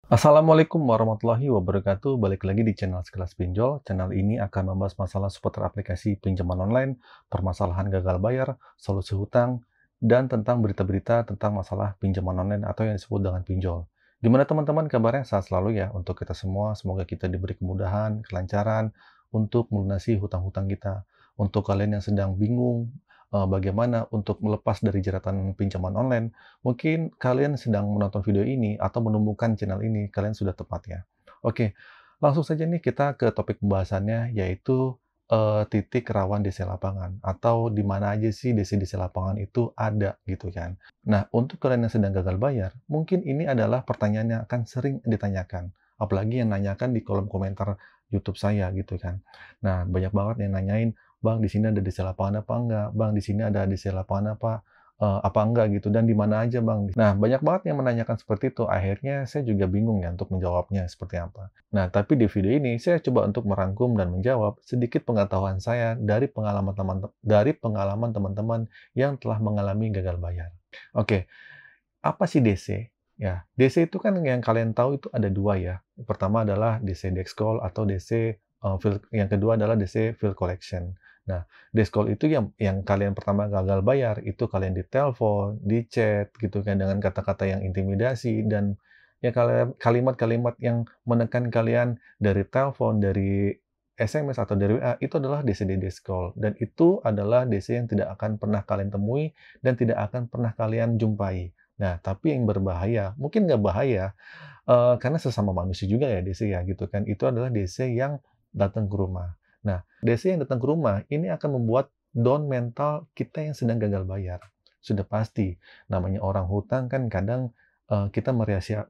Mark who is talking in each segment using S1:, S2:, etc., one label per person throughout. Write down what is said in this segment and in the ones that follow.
S1: Assalamualaikum warahmatullahi wabarakatuh. Balik lagi di channel Sekelas Pinjol. Channel ini akan membahas masalah seputar aplikasi pinjaman online, permasalahan gagal bayar, solusi hutang, dan tentang berita-berita tentang masalah pinjaman online atau yang disebut dengan pinjol. Gimana teman-teman kabarnya? Sehat selalu ya untuk kita semua. Semoga kita diberi kemudahan, kelancaran untuk melunasi hutang-hutang kita. Untuk kalian yang sedang bingung bagaimana untuk melepas dari jeratan pinjaman online, mungkin kalian sedang menonton video ini atau menemukan channel ini, kalian sudah tepat ya. Oke, langsung saja nih kita ke topik pembahasannya, yaitu titik rawan DC lapangan, atau di mana aja sih DC-DC lapangan itu ada gitu kan. Nah, untuk kalian yang sedang gagal bayar, mungkin ini adalah pertanyaan yang akan sering ditanyakan. Apalagi yang nanyakan di kolom komentar YouTube saya gitu kan. Nah, banyak banget yang nanyain, "Bang, di sini ada DC lapangan apa enggak? Bang, di sini ada DC lapangan apa enggak gitu, dan di mana aja Bang?" Nah, banyak banget yang menanyakan seperti itu. Akhirnya saya juga bingung ya untuk menjawabnya seperti apa. Nah, tapi di video ini saya coba untuk merangkum dan menjawab sedikit pengetahuan saya dari pengalaman teman-teman yang telah mengalami gagal bayar. Oke, apa sih DC? Ya, DC itu kan yang kalian tahu itu ada dua ya. Yang pertama adalah DC desk call atau DC yang kedua adalah DC field collection. Nah, desk call itu yang kalian pertama gagal bayar, itu kalian ditelepon, di chat gitu kan dengan kata-kata yang intimidasi dan ya kalimat-kalimat yang menekan kalian dari telepon, dari SMS atau dari WA, itu adalah DC di desk call, dan itu adalah DC yang tidak akan pernah kalian temui dan tidak akan pernah kalian jumpai. Nah, tapi yang berbahaya, mungkin nggak bahaya, karena sesama manusia juga ya DC ya, gitu kan. Itu adalah DC yang datang ke rumah. Nah, DC yang datang ke rumah, ini akan membuat down mental kita yang sedang gagal bayar. Sudah pasti, namanya orang hutang kan kadang, kita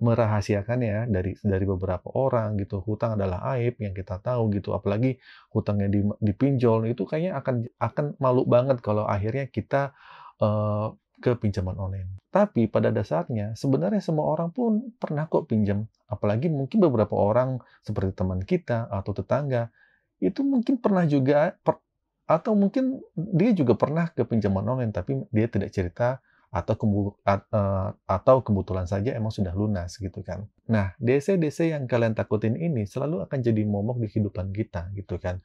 S1: merahasiakan ya dari beberapa orang gitu. Hutang adalah aib yang kita tahu gitu, apalagi hutangnya dipinjol, itu kayaknya akan malu banget kalau akhirnya kita, ke pinjaman online. Tapi pada dasarnya sebenarnya semua orang pun pernah kok pinjam, apalagi mungkin beberapa orang seperti teman kita atau tetangga, itu mungkin pernah juga atau mungkin dia juga pernah ke pinjaman online tapi dia tidak cerita atau kebetulan saja emang sudah lunas gitu kan. Nah, DC-DC yang kalian takutin ini selalu akan jadi momok di kehidupan kita gitu kan.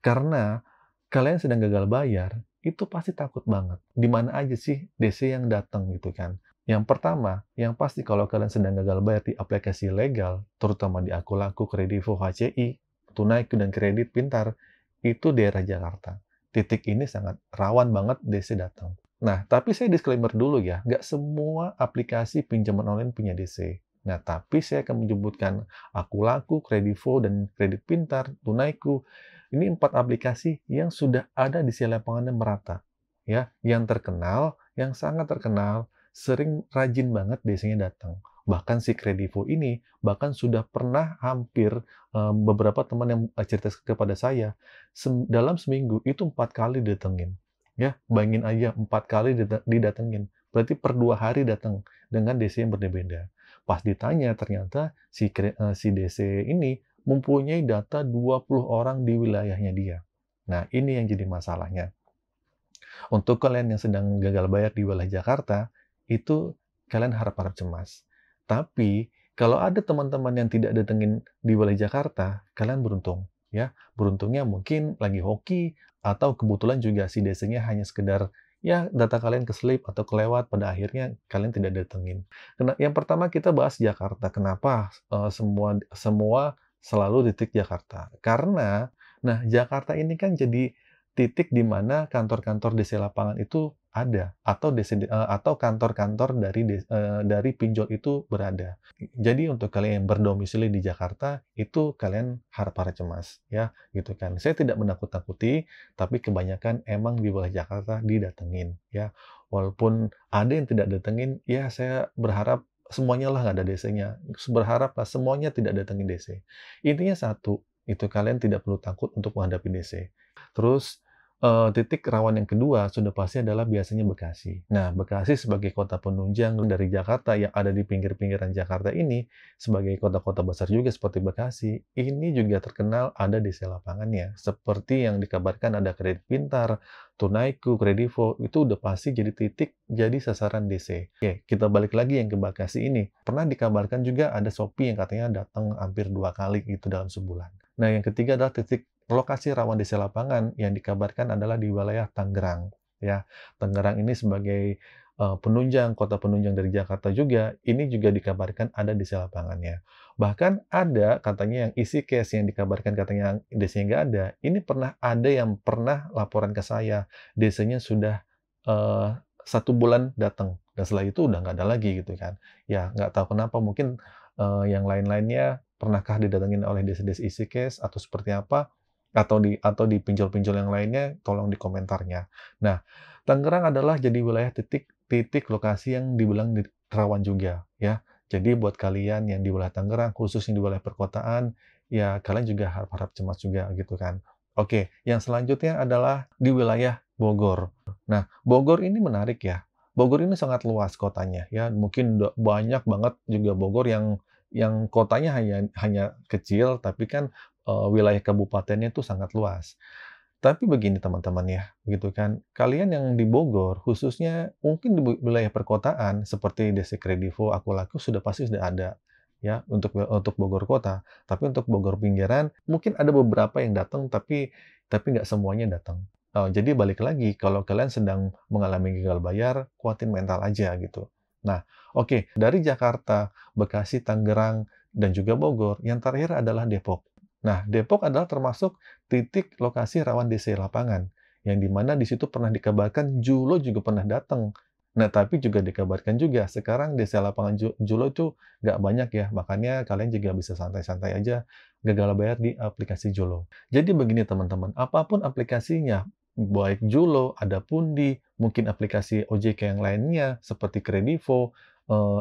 S1: Karena kalian sedang gagal bayar, itu pasti takut banget. Di mana aja sih DC yang datang gitu kan. Yang pertama, yang pasti kalau kalian sedang gagal bayar di aplikasi legal, terutama di Akulaku, Kredivo, HCI, Tunaiku, dan Kredit Pintar, itu daerah Jakarta. Titik ini sangat rawan banget DC datang. Nah, tapi saya disclaimer dulu ya, nggak semua aplikasi pinjaman online punya DC. Nah, tapi saya akan menyebutkan Akulaku, Kredivo, dan Kredit Pintar, Tunaiku. Ini 4 aplikasi yang sudah ada di sisi lapangannya merata. Ya, yang terkenal, yang sangat terkenal, sering rajin banget biasanya datang. Bahkan si Kredivo ini, bahkan sudah pernah hampir beberapa teman yang cerita kepada saya, dalam seminggu itu 4 kali didatengin. Ya, bayangin aja 4 kali didatengin. Berarti per 2 hari datang dengan DC yang berbeda. Pas ditanya ternyata si DC ini mempunyai data 20 orang di wilayahnya dia. Nah, ini yang jadi masalahnya. Untuk kalian yang sedang gagal bayar di wilayah Jakarta, itu kalian harap-harap cemas. Tapi, kalau ada teman-teman yang tidak datengin di wilayah Jakarta, kalian beruntung. Ya, beruntungnya mungkin lagi hoki, atau kebetulan juga si DC-nya hanya sekedar, ya data kalian keselip atau kelewat, pada akhirnya kalian tidak datengin. Yang pertama kita bahas Jakarta. Kenapa semua semua selalu titik Jakarta? Karena, nah Jakarta ini kan jadi titik di mana kantor-kantor DC lapangan itu ada, atau kantor-kantor dari pinjol itu berada. Jadi untuk kalian yang berdomisili di Jakarta, itu kalian harap-harap cemas, ya, gitu kan. Saya tidak menakut-nakuti, tapi kebanyakan emang di wilayah Jakarta didatengin, ya. Walaupun ada yang tidak datengin, ya saya berharap semuanya lah nggak ada DC-nya. Berharap lah semuanya tidak datengin DC. Intinya satu, itu kalian tidak perlu takut untuk menghadapi DC. Terus, Titik rawan yang kedua sudah pasti adalah biasanya Bekasi. Nah, Bekasi sebagai kota penunjang dari Jakarta yang ada di pinggir-pinggiran Jakarta ini, sebagai kota-kota besar juga seperti Bekasi, ini juga terkenal ada DC lapangannya. Seperti yang dikabarkan ada Kredit Pintar, Tunaiku, Kredivo, itu udah pasti jadi titik, jadi sasaran DC. Oke, kita balik lagi yang ke Bekasi ini. Pernah dikabarkan juga ada Shopee yang katanya datang hampir 2 kali gitu dalam sebulan. Nah, yang ketiga adalah titik lokasi rawan DC lapangan yang dikabarkan adalah di wilayah Tangerang, ya. Tangerang ini sebagai, penunjang, kota penunjang dari Jakarta juga, ini juga dikabarkan ada DC lapangannya. Bahkan ada katanya yang isi case yang dikabarkan katanya DC-nya nggak ada, ini pernah ada yang pernah laporan ke saya, DC-nya sudah, 1 bulan datang, dan setelah itu udah nggak ada lagi gitu kan. Ya nggak tahu kenapa mungkin, yang lain-lainnya pernahkah didatengin oleh DC-DC isi case atau seperti apa, atau di pinjol-pinjol yang lainnya, tolong di komentarnya. Nah, Tangerang adalah jadi wilayah titik titik lokasi yang dibilang rawan juga, ya. Jadi buat kalian yang di wilayah Tangerang, khususnya di wilayah perkotaan, ya kalian juga harap-harap cemas juga gitu kan. Oke, yang selanjutnya adalah di wilayah Bogor. Nah, Bogor ini menarik ya. Bogor ini sangat luas kotanya ya, mungkin banyak banget juga Bogor yang kotanya hanya hanya kecil, tapi kan wilayah kabupatennya itu sangat luas. Tapi begini teman-teman ya, gitu kan, kalian yang di Bogor, khususnya mungkin di wilayah perkotaan seperti DC Kredivo, Aku Laku sudah pasti sudah ada, ya, untuk Bogor kota. Tapi untuk Bogor pinggiran, mungkin ada beberapa yang datang, tapi nggak semuanya datang. Jadi balik lagi, kalau kalian sedang mengalami gagal bayar, kuatin mental aja gitu. Nah, oke, dari Jakarta, Bekasi, Tangerang, dan juga Bogor, yang terakhir adalah Depok. Nah, Depok adalah termasuk titik lokasi rawan DC lapangan, yang di mana di situ pernah dikabarkan Julo juga pernah datang. Nah, tapi juga dikabarkan juga sekarang DC lapangan Julo itu nggak banyak ya, makanya kalian juga bisa santai-santai aja gagal bayar di aplikasi Julo. Jadi begini teman-teman, apapun aplikasinya, baik Julo, ada Pundi, mungkin aplikasi OJK yang lainnya seperti Kredivo,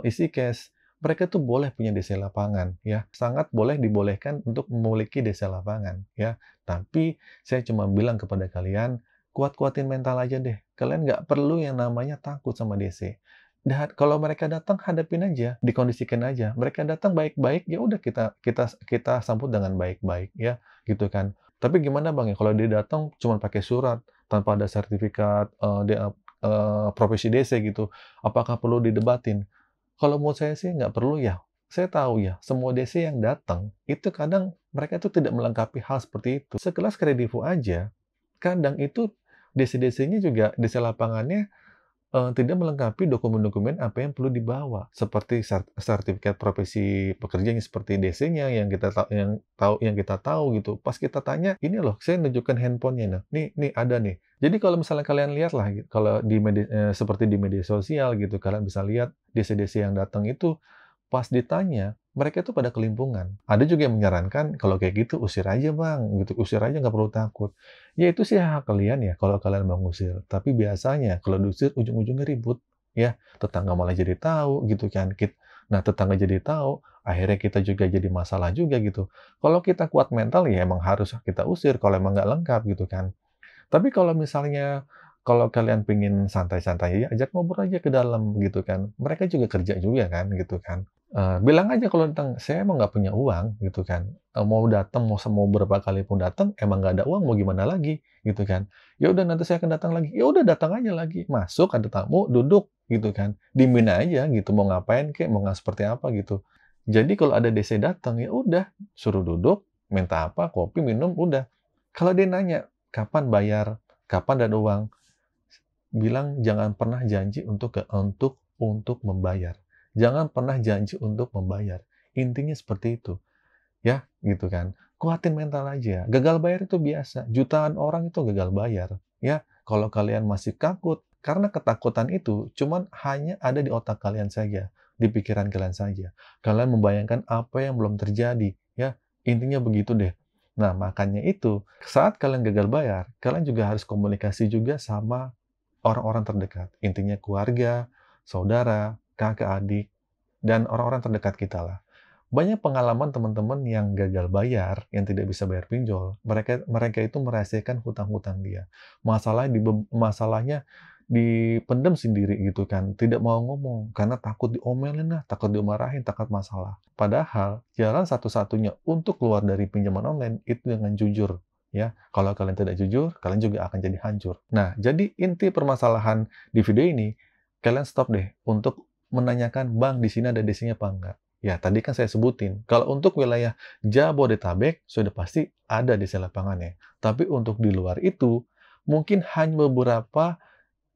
S1: EasyCash, mereka tuh boleh punya DC lapangan ya, sangat boleh dibolehkan untuk memiliki DC lapangan ya. Tapi saya cuma bilang kepada kalian, kuat-kuatin mental aja deh. Kalian nggak perlu yang namanya takut sama DC. Dan kalau mereka datang hadapin aja, dikondisikan aja. Mereka datang baik-baik, ya udah kita kita kita sambut dengan baik-baik ya, gitu kan. Tapi gimana Bang ya kalau dia datang cuma pakai surat tanpa ada sertifikat profesi DC gitu, apakah perlu didebatin? Kalau menurut saya sih nggak perlu ya. Saya tahu ya, semua DC yang datang, itu kadang mereka itu tidak melengkapi hal seperti itu. Sekelas Kredivo aja, kadang itu DC-DC-nya juga, DC lapangannya, tidak melengkapi dokumen-dokumen apa yang perlu dibawa. Seperti sertifikat profesi pekerjanya seperti DC-nya yang kita tahu gitu. Pas kita tanya, "Ini loh, saya nunjukkan handphonenya nah, nih ada nih." Jadi kalau misalnya kalian lihat lah, kalau seperti di media sosial gitu, kalian bisa lihat DC-DC yang datang itu pas ditanya, mereka itu pada kelimpungan. Ada juga yang menyarankan, "Kalau kayak gitu usir aja Bang," gitu, "usir aja nggak perlu takut." Ya itu sih hak kalian ya kalau kalian mau ngusir. Tapi biasanya kalau diusir ujung-ujungnya ribut, ya. Tetangga malah jadi tahu gitu kan. Nah, tetangga jadi tahu, akhirnya kita juga jadi masalah juga gitu. Kalau kita kuat mental ya emang harus kita usir kalau emang nggak lengkap gitu kan. Tapi kalau misalnya, kalau kalian pengen santai-santai aja, ajak ngobrol aja ke dalam gitu kan. Mereka juga kerja juga kan, gitu kan. Bilang aja kalau datang, "Saya emang nggak punya uang," gitu kan. Mau datang, mau berapa kali pun datang, emang nggak ada uang, mau gimana lagi, gitu kan. "Ya udah nanti saya akan datang lagi." Ya udah datang aja lagi, masuk, ada tamu, duduk, gitu kan. Diemin aja gitu, mau ngapain kek, mau seperti apa gitu. Jadi kalau ada DC datang, ya udah, suruh duduk, minta apa, kopi, minum, udah. Kalau dia nanya, "Kapan bayar? Kapan ada uang?" Bilang jangan pernah janji untuk membayar. Jangan pernah janji untuk membayar. Intinya seperti itu, ya, gitu kan. Kuatin mental aja. Gagal bayar itu biasa. Jutaan orang itu gagal bayar, ya. Kalau kalian masih takut, karena ketakutan itu cuman hanya ada di otak kalian saja, di pikiran kalian saja. Kalian membayangkan apa yang belum terjadi, ya. Intinya begitu deh. Nah, makanya itu, saat kalian gagal bayar, kalian juga harus komunikasi juga sama orang-orang terdekat, intinya keluarga, saudara, kakak, adik, dan orang-orang terdekat kita lah. Banyak pengalaman teman-teman yang gagal bayar, yang tidak bisa bayar pinjol, mereka mereka itu merahasiakan hutang-hutang dia. Masalahnya dipendam sendiri gitu kan, tidak mau ngomong karena takut diomelin lah, takut dimarahin, takut masalah. Padahal jalan satu-satunya untuk keluar dari pinjaman online itu dengan jujur, ya. Kalau kalian tidak jujur, kalian juga akan jadi hancur. Nah, jadi inti permasalahan di video ini, kalian stop deh untuk menanyakan, "Bang, di sini ada DC-nya apa enggak?" Ya, tadi kan saya sebutin, kalau untuk wilayah Jabodetabek sudah pasti ada DC lapangannya. Tapi untuk di luar itu, mungkin hanya beberapa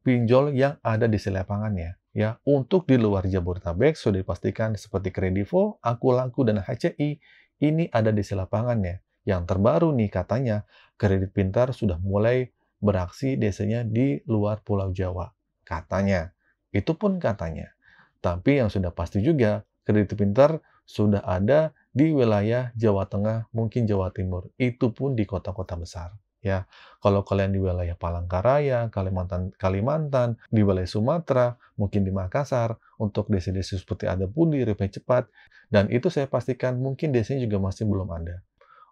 S1: pinjol yang ada di lapangannya. Ya, untuk di luar Jabodetabek sudah dipastikan seperti Kredivo, Akulaku, dan HCI, ini ada di lapangannya. Yang terbaru nih katanya, Kredit Pintar sudah mulai beraksi DC-nya di luar Pulau Jawa. Katanya. Itu pun katanya. Tapi yang sudah pasti juga, Kredit Pintar sudah ada di wilayah Jawa Tengah, mungkin Jawa Timur. Itu pun di kota-kota besar. Ya, kalau kalian di wilayah Palangkaraya, Kalimantan, di wilayah Sumatera, mungkin di Makassar, untuk desa-desa seperti ada Budi, Repay Cepat, dan itu saya pastikan mungkin desanya juga masih belum ada.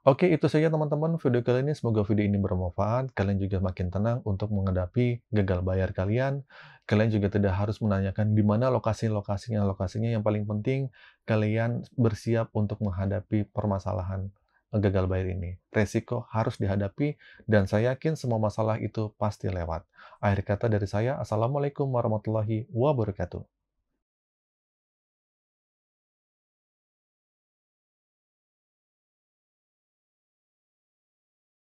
S1: Oke, itu saja teman-teman video kali ini. Semoga video ini bermanfaat. Kalian juga makin tenang untuk menghadapi gagal bayar kalian. Kalian juga tidak harus menanyakan di mana lokasinya yang paling penting kalian bersiap untuk menghadapi permasalahan gagal bayar ini. Resiko harus dihadapi dan saya yakin semua masalah itu pasti lewat. Akhir kata dari saya, Assalamualaikum warahmatullahi wabarakatuh.